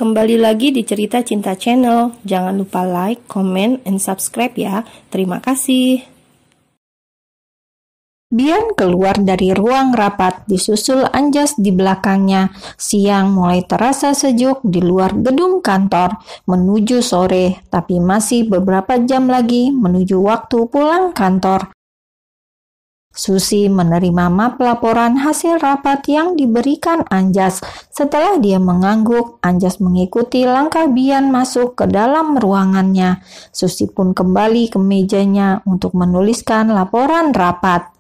Kembali lagi di Cerita Cinta Channel. Jangan lupa like, comment, and subscribe ya. Terima kasih. Bian keluar dari ruang rapat, disusul Anjas di belakangnya. Siang mulai terasa sejuk di luar gedung kantor. Menuju sore, tapi masih beberapa jam lagi menuju waktu pulang kantor. Susi menerima map laporan hasil rapat yang diberikan Anjas. Setelah dia mengangguk, Anjas mengikuti langkah Bian masuk ke dalam ruangannya. Susi pun kembali ke mejanya untuk menuliskan laporan rapat.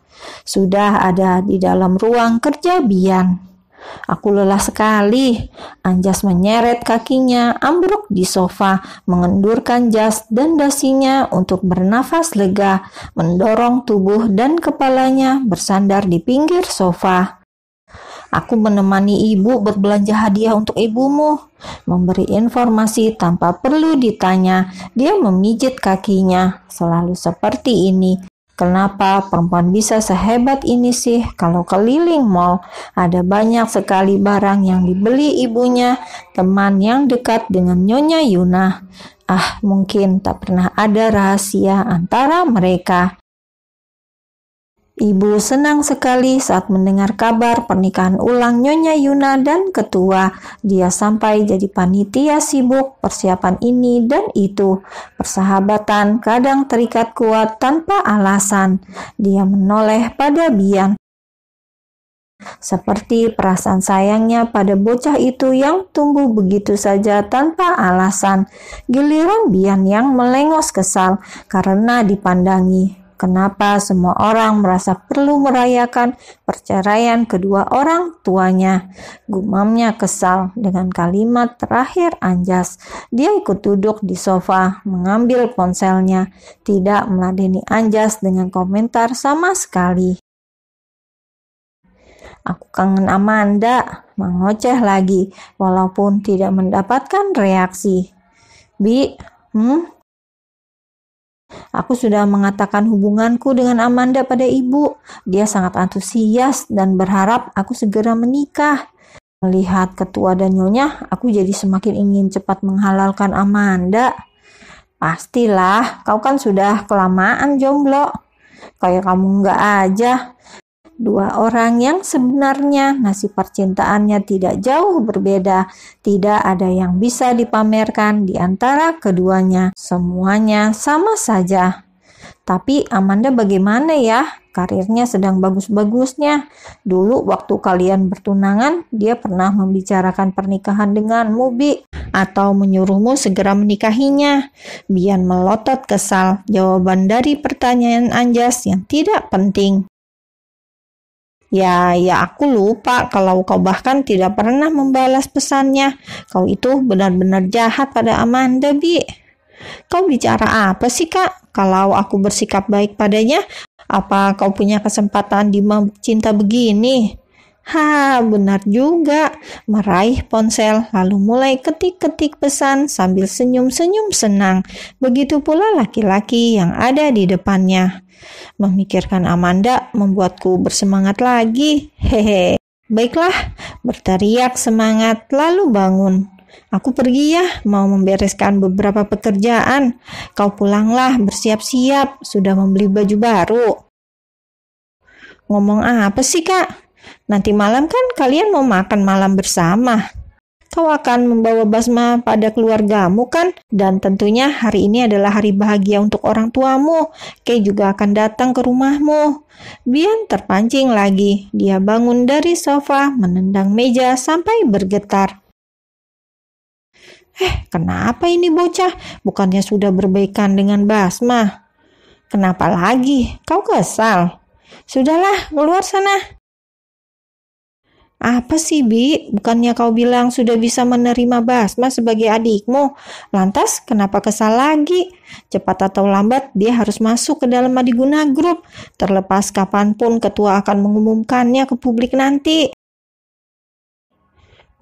Sudah ada di dalam ruang kerja Bian. Aku lelah sekali. Anjas menyeret kakinya ambruk di sofa, mengendurkan jas dan dasinya untuk bernafas lega, mendorong tubuh dan kepalanya bersandar di pinggir sofa. Aku menemani ibu berbelanja hadiah untuk ibumu. Memberi informasi tanpa perlu ditanya. Dia memijit kakinya, selalu seperti ini. Kenapa perempuan bisa sehebat ini sih? Kalau keliling mall, ada banyak sekali barang yang dibeli ibunya, teman yang dekat dengan Nyonya Yuna. Mungkin tak pernah ada rahasia antara mereka. Ibu senang sekali saat mendengar kabar pernikahan ulang Nyonya Yuna dan ketua. Dia sampai jadi panitia sibuk persiapan ini dan itu. Persahabatan kadang terikat kuat tanpa alasan. Dia menoleh pada Bian. Seperti perasaan sayangnya pada bocah itu yang tumbuh begitu saja tanpa alasan. Giliran Bian yang melengos kesal karena dipandangi. Kenapa semua orang merasa perlu merayakan perceraian kedua orang tuanya? Gumamnya kesal dengan kalimat terakhir Anjas. Dia ikut duduk di sofa, mengambil ponselnya, tidak meladeni Anjas dengan komentar sama sekali. Aku kangen Amanda, mengoceh lagi, walaupun tidak mendapatkan reaksi. Bi, Aku sudah mengatakan hubunganku dengan Amanda pada ibu. Dia sangat antusias dan berharap aku segera menikah. Melihat ketua dan nyonya, aku jadi semakin ingin cepat menghalalkan Amanda. Pastilah, kau kan sudah kelamaan jomblo. Kayak kamu enggak aja. Dua orang yang sebenarnya nasib percintaannya tidak jauh berbeda. Tidak ada yang bisa dipamerkan di antara keduanya. Semuanya sama saja. Tapi Amanda bagaimana ya? Karirnya sedang bagus-bagusnya. Dulu waktu kalian bertunangan, dia pernah membicarakan pernikahan denganmu, Bi. Atau menyuruhmu segera menikahinya. Bian melotot kesal jawaban dari pertanyaan Anjas yang tidak penting. Ya aku lupa kalau kau bahkan tidak pernah membalas pesannya. Kau itu benar-benar jahat pada Amanda, Bi. Kau bicara apa sih, Kak? Kalau aku bersikap baik padanya, apa kau punya kesempatan di mabuk cinta begini? Benar juga. Meraih ponsel, lalu mulai ketik-ketik pesan sambil senyum-senyum senang. Begitu pula laki-laki yang ada di depannya. Memikirkan Amanda membuatku bersemangat lagi. Baiklah, berteriak semangat lalu bangun. Aku pergi ya, mau membereskan beberapa pekerjaan. Kau pulanglah bersiap-siap, sudah membeli baju baru. Ngomong apa sih, Kak? Nanti malam kan kalian mau makan malam bersama. Kau akan membawa basma pada keluargamu kan? Dan tentunya hari ini adalah hari bahagia untuk orang tuamu. Kay juga akan datang ke rumahmu. Bian terpancing lagi. Dia bangun dari sofa, menendang meja sampai bergetar. Kenapa ini bocah? Bukannya sudah berbaikan dengan Basma? Kenapa lagi? Kau kesal? Sudahlah, keluar sana. Apa sih, Bi? Bukannya kau bilang sudah bisa menerima Basma sebagai adikmu? Lantas, kenapa kesal lagi? Cepat atau lambat, dia harus masuk ke dalam Adiguna Group. Terlepas kapanpun ketua akan mengumumkannya ke publik nanti.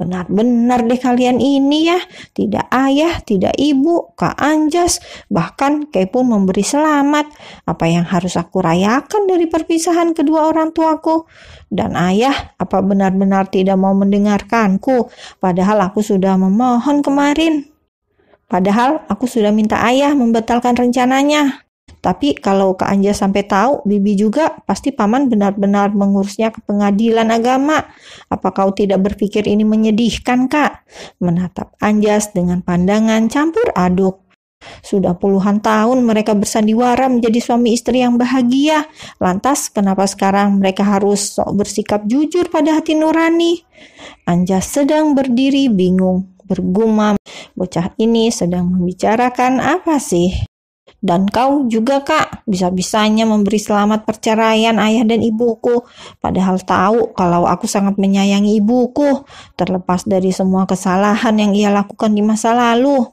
Benar-benar deh kalian ini ya, tidak ayah, tidak ibu, Kak Anjas, bahkan Kay pun memberi selamat. Apa yang harus aku rayakan dari perpisahan kedua orang tuaku? Dan ayah, apa benar-benar tidak mau mendengarkanku? Padahal aku sudah memohon kemarin. Padahal aku sudah minta ayah membatalkan rencananya. Tapi kalau Kak Anja sampai tahu, Bibi juga pasti paman benar-benar mengurusnya ke pengadilan agama. Apa kau tidak berpikir ini menyedihkan, Kak? Menatap Anjas dengan pandangan campur aduk. Sudah puluhan tahun mereka bersandiwara menjadi suami istri yang bahagia. Lantas kenapa sekarang mereka harus sok bersikap jujur pada hati nurani? Anjas sedang berdiri bingung, bergumam. Bocah ini sedang membicarakan apa sih? Dan kau juga, Kak, bisa-bisanya memberi selamat perceraian ayah dan ibuku. Padahal tahu kalau aku sangat menyayangi ibuku, terlepas dari semua kesalahan yang ia lakukan di masa lalu.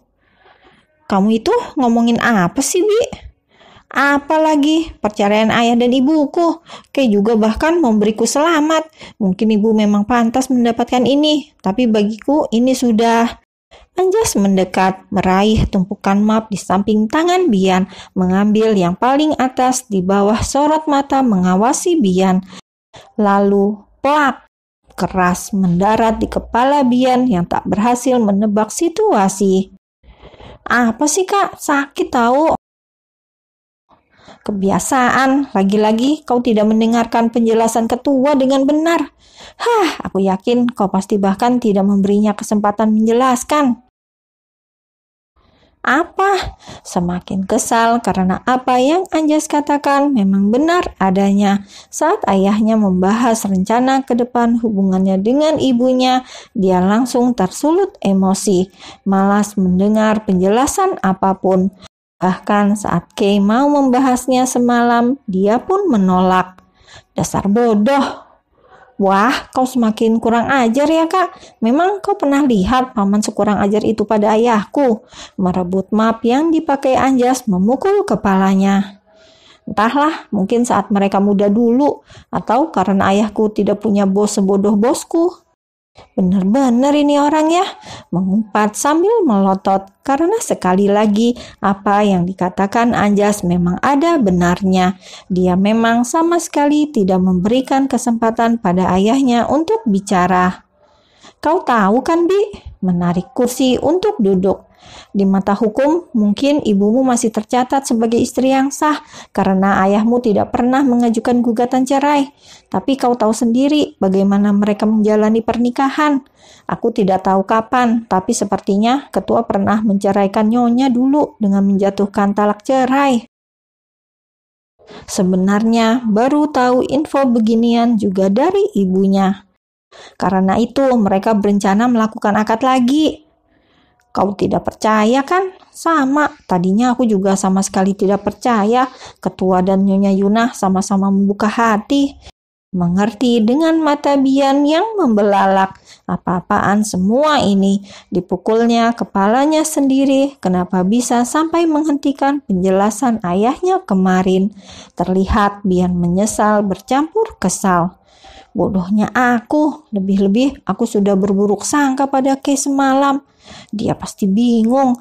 Kamu itu ngomongin apa sih, Bi? Apalagi perceraian ayah dan ibuku. Kay juga bahkan memberiku selamat. Mungkin ibu memang pantas mendapatkan ini, tapi bagiku ini sudah... Anjas mendekat, meraih tumpukan map di samping tangan Bian, mengambil yang paling atas di bawah sorot mata mengawasi Bian. Lalu, plak, keras mendarat di kepala Bian yang tak berhasil menebak situasi. Apa sih, Kak? Sakit tahu. Kebiasaan, lagi-lagi kau tidak mendengarkan penjelasan ketua dengan benar. Aku yakin kau pasti bahkan tidak memberinya kesempatan menjelaskan. Apa? Semakin kesal karena apa yang Anjas katakan memang benar adanya. Saat ayahnya membahas rencana ke depan hubungannya dengan ibunya, dia langsung tersulut emosi, malas mendengar penjelasan apapun. Bahkan saat Kay mau membahasnya semalam, dia pun menolak. Dasar bodoh. Wah, kau semakin kurang ajar ya, Kak. Memang kau pernah lihat paman sekurang ajar itu pada ayahku? Merebut map yang dipakai Anjas memukul kepalanya. Entahlah, mungkin saat mereka muda dulu, atau karena ayahku tidak punya bos sebodoh bosku. Benar-benar ini orang ya, mengumpat sambil melotot karena sekali lagi apa yang dikatakan Anjas memang ada benarnya. Dia memang sama sekali tidak memberikan kesempatan pada ayahnya untuk bicara. Kau tahu kan, Bi? Menarik kursi untuk duduk. Di mata hukum, mungkin ibumu masih tercatat sebagai istri yang sah karena ayahmu tidak pernah mengajukan gugatan cerai. Tapi kau tahu sendiri bagaimana mereka menjalani pernikahan. Aku tidak tahu kapan, tapi sepertinya ketua pernah menceraikan nyonya dulu dengan menjatuhkan talak cerai. Sebenarnya baru tahu info beginian juga dari ibunya. Karena itu mereka berencana melakukan akad lagi. Kau tidak percaya kan? Sama, tadinya aku juga sama sekali tidak percaya. Ketua dan Nyonya Yuna sama-sama membuka hati. Mengerti dengan mata Bian yang membelalak. Apa-apaan semua ini? Dipukulnya kepalanya sendiri. Kenapa bisa sampai menghentikan penjelasan ayahnya kemarin? Terlihat Bian menyesal bercampur kesal. Bodohnya aku, lebih-lebih aku sudah berburuk sangka pada Kay semalam. Dia pasti bingung.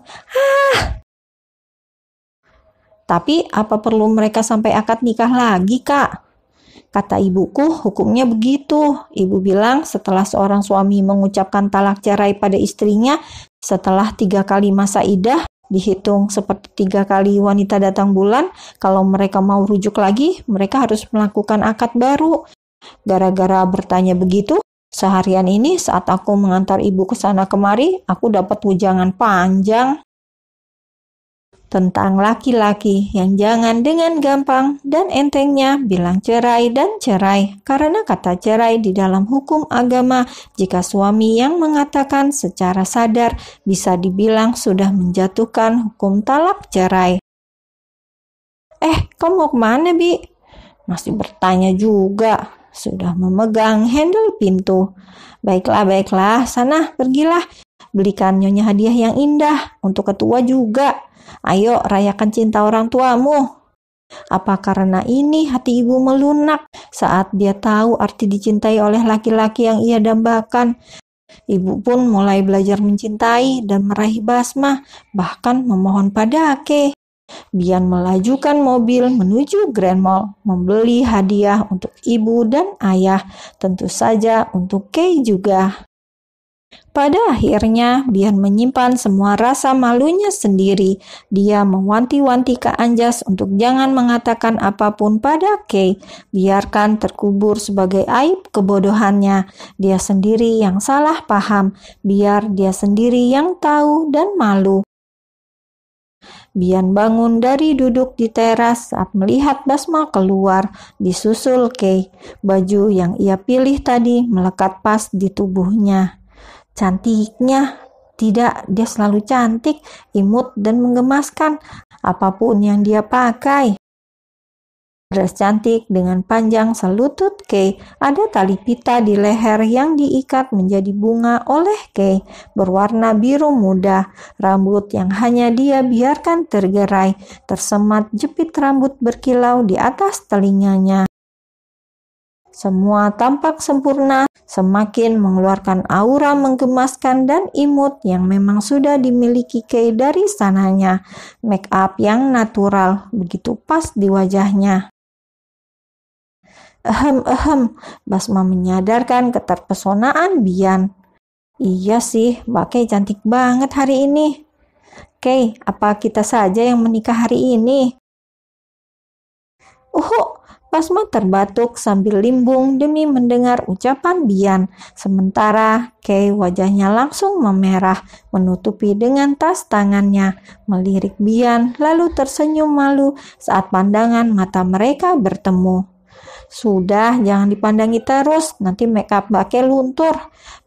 Tapi apa perlu mereka sampai akad nikah lagi, Kak? Kata ibuku, hukumnya begitu. Ibu bilang setelah seorang suami mengucapkan talak cerai pada istrinya, setelah 3 kali masa idah, dihitung seperti 3 kali wanita datang bulan, kalau mereka mau rujuk lagi, mereka harus melakukan akad baru. Gara-gara bertanya begitu, seharian ini saat aku mengantar ibu ke sana kemari, aku dapat wejangan panjang tentang laki-laki yang jangan dengan gampang dan entengnya bilang cerai dan cerai. Karena kata cerai di dalam hukum agama, jika suami yang mengatakan secara sadar bisa dibilang sudah menjatuhkan hukum talak cerai. Kau mau kemana, Bi? Masih bertanya juga. Sudah memegang handle pintu. Baiklah, sana pergilah. Belikan nyonya hadiah yang indah, untuk ketua juga. Ayo rayakan cinta orang tuamu. Apa karena ini hati ibu melunak saat dia tahu arti dicintai oleh laki-laki yang ia dambakan? Ibu pun mulai belajar mencintai dan meraih Basma, bahkan memohon pada Kay. Bian melajukan mobil menuju Grand Mall, membeli hadiah untuk ibu dan ayah, tentu saja untuk Kay juga. Pada akhirnya, Bian menyimpan semua rasa malunya sendiri. Dia mewanti-wanti Kak Anjas untuk jangan mengatakan apapun pada Kay. Biarkan terkubur sebagai aib kebodohannya. Dia sendiri yang salah paham. Biar dia sendiri yang tahu dan malu. Bian bangun dari duduk di teras saat melihat Basma keluar, disusul Kay. Baju yang ia pilih tadi melekat pas di tubuhnya. Cantiknya, tidak, dia selalu cantik, imut dan menggemaskan apapun yang dia pakai. Dress cantik dengan panjang selutut Kay, ada tali pita di leher yang diikat menjadi bunga oleh Kay, berwarna biru muda, rambut yang hanya dia biarkan tergerai, tersemat jepit rambut berkilau di atas telinganya. Semua tampak sempurna, semakin mengeluarkan aura menggemaskan dan imut yang memang sudah dimiliki Kay dari sananya. Make up yang natural, begitu pas di wajahnya. Basma menyadarkan keterpesonaan Bian. Iya sih, Mbak Kay cantik banget hari ini. Kay, apa kita saja yang menikah hari ini? Basma terbatuk sambil limbung demi mendengar ucapan Bian. Sementara Kay wajahnya langsung memerah, menutupi dengan tas tangannya, melirik Bian lalu tersenyum malu saat pandangan mata mereka bertemu. Sudah, jangan dipandangi terus, nanti makeup Mbak Kay luntur.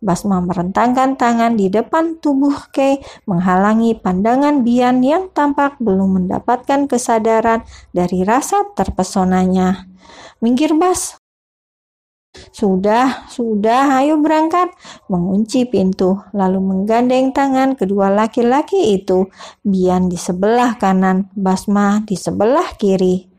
Basma merentangkan tangan di depan tubuh Kay, menghalangi pandangan Bian yang tampak belum mendapatkan kesadaran dari rasa terpesonanya. Minggir, Bas. Sudah, ayo berangkat. Mengunci pintu, lalu menggandeng tangan kedua laki-laki itu. Bian di sebelah kanan, Basma di sebelah kiri.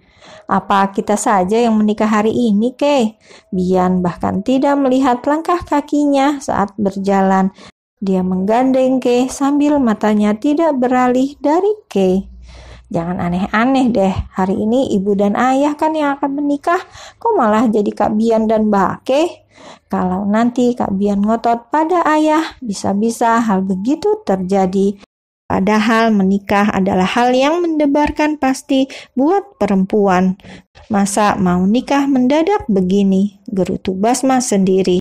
Apa kita saja yang menikah hari ini, Kay? Bian bahkan tidak melihat langkah kakinya saat berjalan. Dia menggandeng Kay sambil matanya tidak beralih dari Kay. Jangan aneh-aneh deh, hari ini ibu dan ayah kan yang akan menikah, kok malah jadi Kak Bian dan Mbak Kay? Kalau nanti Kak Bian ngotot pada ayah, bisa-bisa hal begitu terjadi. Padahal menikah adalah hal yang mendebarkan pasti buat perempuan. Masa mau nikah mendadak begini, gerutu Basma sendiri.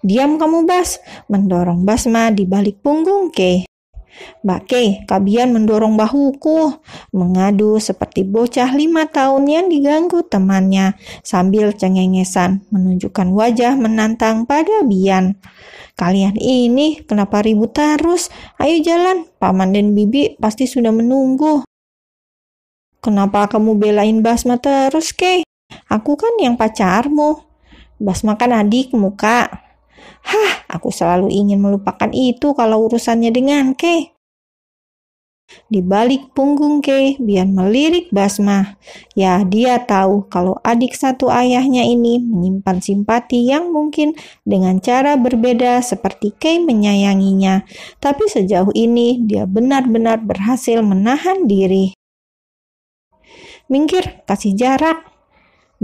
Diam kamu, Bas, mendorong Basma di balik punggung Kay. Mbak Kay, Kak Bian mendorong bahuku, mengadu seperti bocah 5 tahun yang diganggu temannya, sambil cengengesan menunjukkan wajah menantang pada Bian. Kalian ini kenapa ribut terus? Ayo jalan, Paman dan Bibi pasti sudah menunggu. Kenapa kamu belain Basma terus, Kay? Aku kan yang pacarmu. Basma kan adikmu, Kak. Aku selalu ingin melupakan itu kalau urusannya dengan Kay. Di balik punggung Kay, Bian melirik Basma. Ya, dia tahu kalau adik satu ayahnya ini menyimpan simpati yang mungkin dengan cara berbeda seperti Kay menyayanginya. Tapi sejauh ini dia benar-benar berhasil menahan diri. Minggir, kasih jarak.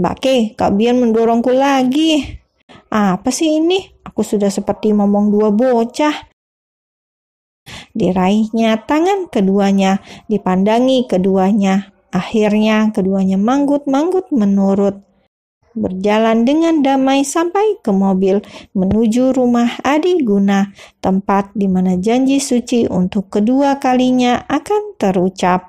Mbak Kay, Kak Bian mendorongku lagi. Apa sih ini? Aku sudah seperti momong dua bocah. Diraihnya tangan keduanya, dipandangi keduanya. Akhirnya keduanya manggut-manggut menurut. Berjalan dengan damai sampai ke mobil menuju rumah Adi Guna, tempat di mana janji suci untuk kedua kalinya akan terucap.